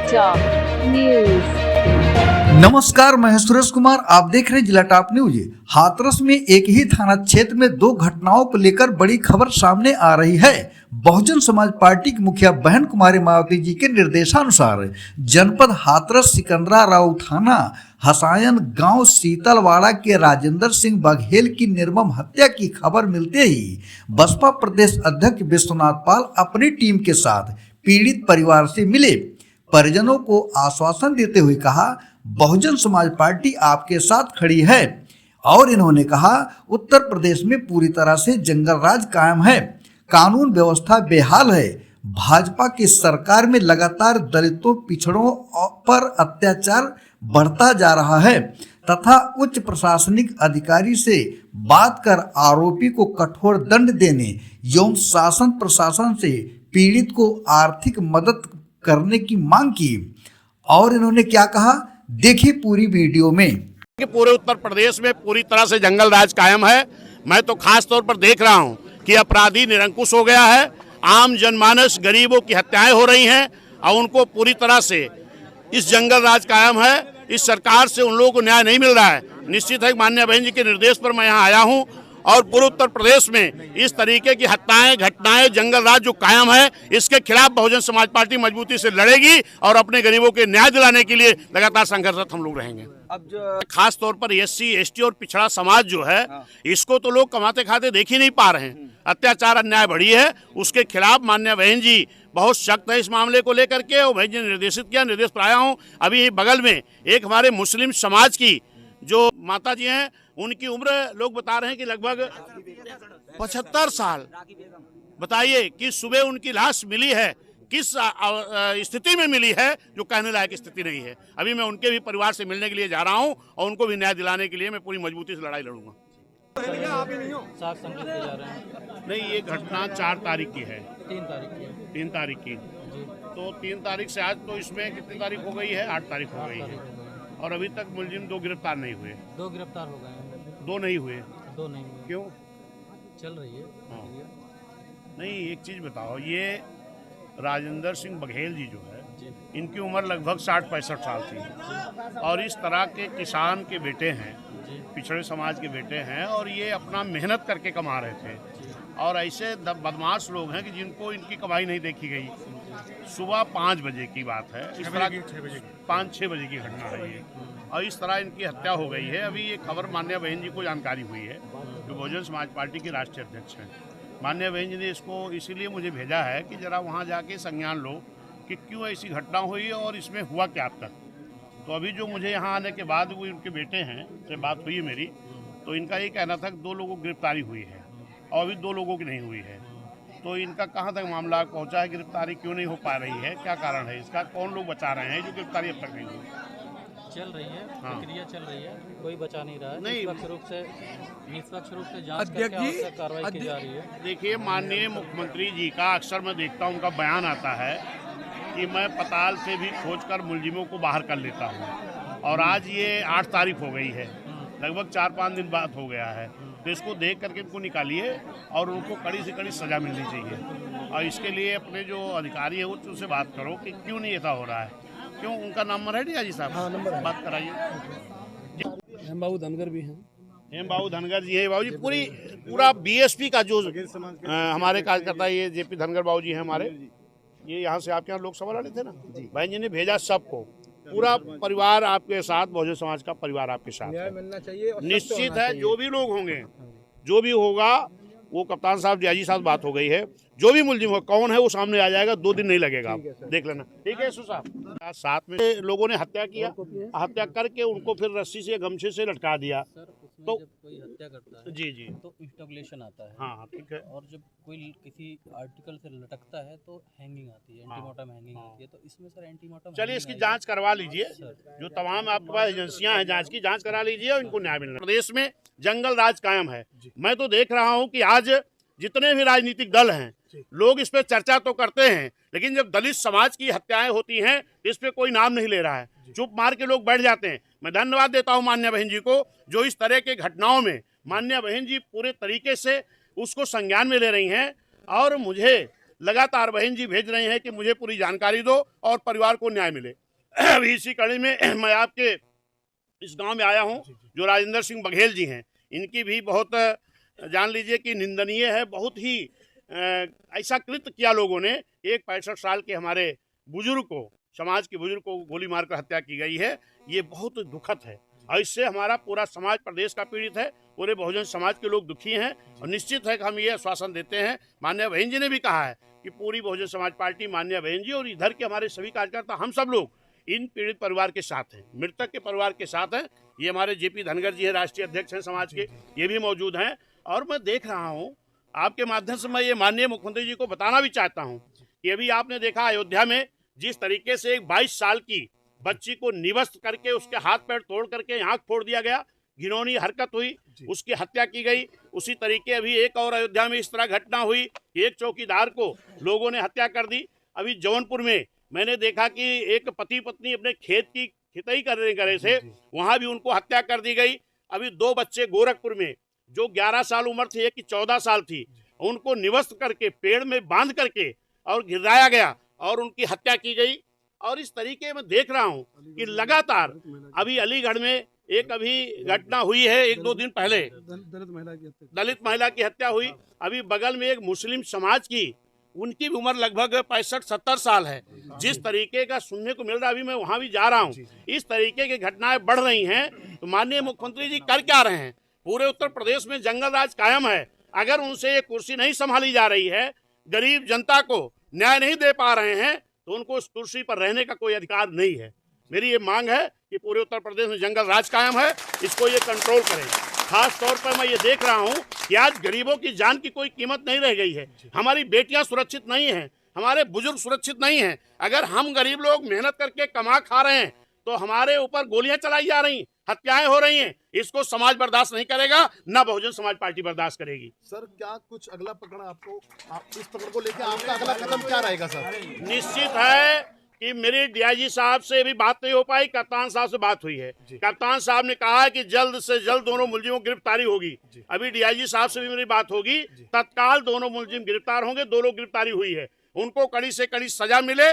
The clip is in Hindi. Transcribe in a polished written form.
Top news. नमस्कार, मैं सुरेश कुमार। आप देख रहे हैं जिला टॉप न्यूज। हाथरस में एक ही थाना क्षेत्र में दो घटनाओं को लेकर बड़ी खबर सामने आ रही है। बहुजन समाज पार्टी की मुखिया बहन कुमारी मायावती जी के निर्देशानुसार जनपद हाथरस सिकंदरा राव थाना हसायन गांव शीतलवाड़ा के राजेंद्र सिंह बघेल की निर्मम हत्या की खबर मिलते ही बसपा प्रदेश अध्यक्ष विश्वनाथ पाल अपनी टीम के साथ पीड़ित परिवार से मिले। परिजनों को आश्वासन देते हुए कहा, बहुजन समाज पार्टी आपके साथ खड़ी है और इन्होंने कहा, उत्तर प्रदेश में पूरी तरह से जंगल राज कायम है, कानून व्यवस्था बेहाल है। भाजपा की सरकार में लगातार दलितों पिछड़ों पर अत्याचार बढ़ता जा रहा है तथा उच्च प्रशासनिक अधिकारी से बात कर आरोपी को कठोर दंड देने एवं शासन प्रशासन से पीड़ित को आर्थिक मदद करने की मांग की। और इन्होंने क्या कहा, देखिए पूरी वीडियो में। कि पूरे उत्तर प्रदेश में पूरी तरह से जंगल राज कायम है। मैं तो खास तौर पर देख रहा हूं कि अपराधी निरंकुश हो गया है, आम जनमानस गरीबों की हत्याएं हो रही हैं और उनको पूरी तरह से इस जंगल राज कायम है। इस सरकार से उन लोगों को न्याय नहीं मिल रहा है। निश्चित है माननीय बहन जी के निर्देश पर मैं यहाँ आया हूँ और पूरे उत्तर प्रदेश में इस तरीके की हत्याएं घटनाएं जंगल राज जो कायम है, इसके खिलाफ बहुजन समाज पार्टी मजबूती से लड़ेगी और अपने गरीबों के न्याय दिलाने के लिए लगातार संघर्षरत हम लोग रहेंगे। अब जो खास तौर पर SC ST और पिछड़ा समाज जो है, इसको तो लोग कमाते खाते देख ही नहीं पा रहे हैं। अत्याचार अन्याय बढ़ी है, उसके खिलाफ माननीय बहन जी बहुत सख्त है इस मामले को लेकर के और बहन जी ने निर्देशित किया, निर्देश पर आया हूँ। अभी बगल में एक हमारे मुस्लिम समाज की जो माता जी हैं, उनकी उम्र लोग बता रहे हैं कि लगभग 75 साल। बताइए कि सुबह उनकी लाश मिली है, किस स्थिति में मिली है, जो कहने लायक स्थिति नहीं है। अभी मैं उनके भी परिवार से मिलने के लिए जा रहा हूं और उनको भी न्याय दिलाने के लिए मैं पूरी मजबूती से लड़ाई लड़ूंगा। नहीं, ये घटना 4 तारीख की है। 3 तारीख की तो 3 तारीख से आज तो इसमें कितनी तारीख हो गई है? 8 तारीख हो गई है और अभी तक मुलजिम 2 गिरफ्तार नहीं हुए। 2 गिरफ्तार हो गए हैं। 2 नहीं हुए। 2 नहीं हुए। क्यों? चल रही है। हाँ। नहीं, एक चीज़ बताओ, ये राजेंद्र सिंह बघेल जी जो है, इनकी उम्र लगभग 60-65 साल थी और इस तरह के किसान के बेटे हैं, पिछड़े समाज के बेटे हैं और ये अपना मेहनत करके कमा रहे थे और ऐसे बदमाश लोग हैं कि जिनको इनकी कमाई नहीं देखी गई। सुबह 5 बजे की बात है, इस तरह 5-6 बजे की घटना है ये और इस तरह इनकी हत्या हो गई है। अभी ये खबर माननीय बहन जी को जानकारी हुई है, जो बहुजन समाज पार्टी के राष्ट्रीय अध्यक्ष हैं। माननीय बहन जी ने इसको इसीलिए मुझे भेजा है कि जरा वहाँ जाके संज्ञान लो कि क्यों ऐसी घटना हुई और इसमें हुआ क्या अब तक। तो अभी जो मुझे यहाँ आने के बाद वो उनके बेटे हैं से बात हुई है मेरी, तो इनका ये कहना था कि 2 लोगों की गिरफ्तारी हुई है और अभी 2 लोगों की नहीं हुई है। तो इनका कहाँ तक मामला पहुँचा है, गिरफ्तारी क्यों नहीं हो पा रही है, क्या कारण है इसका, कौन लोग बचा रहे हैं जो गिरफ्तारी अब तक नहीं हुई? चल रही है, हाँ। प्रक्रिया चल रही है, कोई बचा नहीं रहा है। नहीं, निष्पक्ष रूप से जांच करके आवश्यक कार्रवाई की जा रही है। देखिए, माननीय मुख्यमंत्री जी का अक्सर मैं देखता हूँ, उनका बयान आता है कि मैं पताल से भी खोजकर मुलजिमों को बाहर कर लेता हूँ और आज ये 8 तारीख हो गई है, लगभग 4-5 दिन बाद हो गया है। तो इसको देख करके इनको निकालिए और उनको कड़ी से कड़ी सज़ा मिलनी चाहिए और इसके लिए अपने जो अधिकारी है उनसे बात करो कि क्यों नहीं ऐसा हो रहा है, क्यों। उनका नंबर है डियाजी साहब? हाँ, नंबर है, बात कराइए। हेमबाबू धनगर भी हैं। हेमबाबू धनगर जी है। बाबू जी पूरा BSP का जो हमारे कार्यकर्ता, ये JP धनगर बाबू जी हैं हमारे, ये यहाँ से आपके यहाँ लोकसभा लड़े थे ना, बहन जी ने भेजा सबको, पूरा परिवार आपके साथ, बहुजन समाज का परिवार आपके साथ है। मिलना चाहिए और निश्चित है जो भी लोग होंगे, जो भी होगा, वो कप्तान साहब डियाजी साहब बात हो गई है, जो भी मुलजिम हो कौन है वो सामने आ जाएगा। 2 दिन नहीं लगेगा, देख लेना। ठीक है यशु साहब। साथ में लोगों ने हत्या किया, हत्या करके उनको फिर रस्सी से गमछे से लटका दिया। तो जब कोई हत्या करता है जी तो इंस्टॉलेशन आता है। हाँ, ठीक है। और जब कोई किसी आर्टिकल से लटकता है तो हैंगिंग आती है, एंटीमॉर्टम हैंगिंग आती है। तो इसमें सर एंटीमॉर्टम चलिए इसकी जांच करवा लीजिए, जो तमाम आपके पास एजेंसियां हैं जांच की, जांच करा लीजिए और इनको न्याय मिलना। प्रदेश में जंगल राज कायम है। मैं तो देख रहा हूँ कि आज जितने भी राजनीतिक दल हैं, लोग इस पे चर्चा तो करते हैं, लेकिन जब दलित समाज की हत्याएं होती हैं इस पे कोई नाम नहीं ले रहा है, चुप मार के लोग बैठ जाते हैं। मैं धन्यवाद देता हूं माननीय बहन जी को, जो इस तरह के घटनाओं में माननीय बहन जी पूरे तरीके से उसको संज्ञान में ले रही हैं और मुझे लगातार बहन जी भेज रहे हैं कि मुझे पूरी जानकारी दो और परिवार को न्याय मिले। अभी इसी कड़ी में मैं आपके इस गांव में आया हूं, जो राजेंद्र सिंह बघेल जी हैं, इनकी भी बहुत जान लीजिए कि निंदनीय है। बहुत ही ऐसा कृत्य किया लोगों ने। एक 65 साल के हमारे बुजुर्ग को, समाज के बुजुर्ग को गोली मारकर हत्या की गई है। ये बहुत दुखद है और इससे हमारा पूरा समाज प्रदेश का पीड़ित है, पूरे बहुजन समाज के लोग दुखी हैं। और निश्चित है कि हम ये आश्वासन देते हैं, माननीय बहन जी ने भी कहा है कि पूरी बहुजन समाज पार्टी, माननीय बहन जी और इधर के हमारे सभी कार्यकर्ता, हम सब लोग इन पीड़ित परिवार के साथ हैं, मृतक के परिवार के साथ हैं। ये हमारे जेपी धनगर जी हैं, राष्ट्रीय अध्यक्ष हैं समाज के, ये भी मौजूद हैं। और मैं देख रहा हूँ, आपके माध्यम से मैं ये माननीय मुख्यमंत्री जी को बताना भी चाहता हूँ कि अभी आपने देखा अयोध्या में जिस तरीके से एक 22 साल की बच्ची को निवस्त करके उसके हाथ पैर तोड़ करके आंख फोड़ दिया गया, घिनौनी हरकत हुई, उसकी हत्या की गई। उसी तरीके अभी एक और अयोध्या में इस तरह घटना हुई, एक चौकीदार को लोगों ने हत्या कर दी। अभी जौनपुर में मैंने देखा कि एक पति पत्नी अपने खेत की खिताई कर रहे थे, वहां भी उनको हत्या कर दी गई। अभी 2 बच्चे गोरखपुर में, जो 11 साल उम्र थी, एक की 14 साल थी, उनको निवस्त करके पेड़ में बांध करके और गिराया गया और उनकी हत्या की गई। और इस तरीके में देख रहा हूं कि लगातार अभी अलीगढ़ में एक अभी घटना हुई है, 1-2 दिन पहले दलित महिला की हत्या हुई। अभी बगल में एक मुस्लिम समाज की, उनकी भी उम्र लगभग 65-70 साल है। जिस तरीके का सुनने को मिल रहा है, अभी मैं वहां भी जा रहा हूं, इस तरीके की घटनाएं बढ़ रही हैं। तो माननीय मुख्यमंत्री जी कर क्या रहे हैं? पूरे उत्तर प्रदेश में जंगल राज कायम है। अगर उनसे ये कुर्सी नहीं संभाली जा रही है, गरीब जनता को न्याय नहीं दे पा रहे हैं, तो उनको उस कुर्सी पर रहने का कोई अधिकार नहीं है। मेरी ये मांग है कि पूरे उत्तर प्रदेश में जंगल राज कायम है, इसको ये कंट्रोल करें। खास तौर पर मैं ये देख रहा हूँ कि आज गरीबों की जान की कोई कीमत नहीं रह गई है। हमारी बेटियां सुरक्षित नहीं हैं, हमारे बुजुर्ग सुरक्षित नहीं हैं। अगर हम गरीब लोग मेहनत करके कमा खा रहे हैं, तो हमारे ऊपर गोलियां चलाई जा रही, हत्याएं हो रही हैं। इसको समाज बर्दाश्त नहीं करेगा, ना बहुजन समाज पार्टी बर्दाश्त करेगी। सर, क्या कुछ अगला प्रकरण आपको, इस प्रकरण को लेकर आपका अगला कदम क्या रहेगा सर? निश्चित है कि मेरी डीआईजी साहब से भी बात नहीं हो पाई, कप्तान साहब से बात हुई है। कप्तान साहब ने कहा है कि जल्द से जल्द दोनों मुलजिमों की गिरफ्तारी होगी। अभी डीआईजी साहब से भी मेरी बात होगी, तत्काल दोनों मुलजिम गिरफ्तार होंगे। 2 लोग गिरफ्तारी हुई है, उनको कड़ी से कड़ी सजा मिले।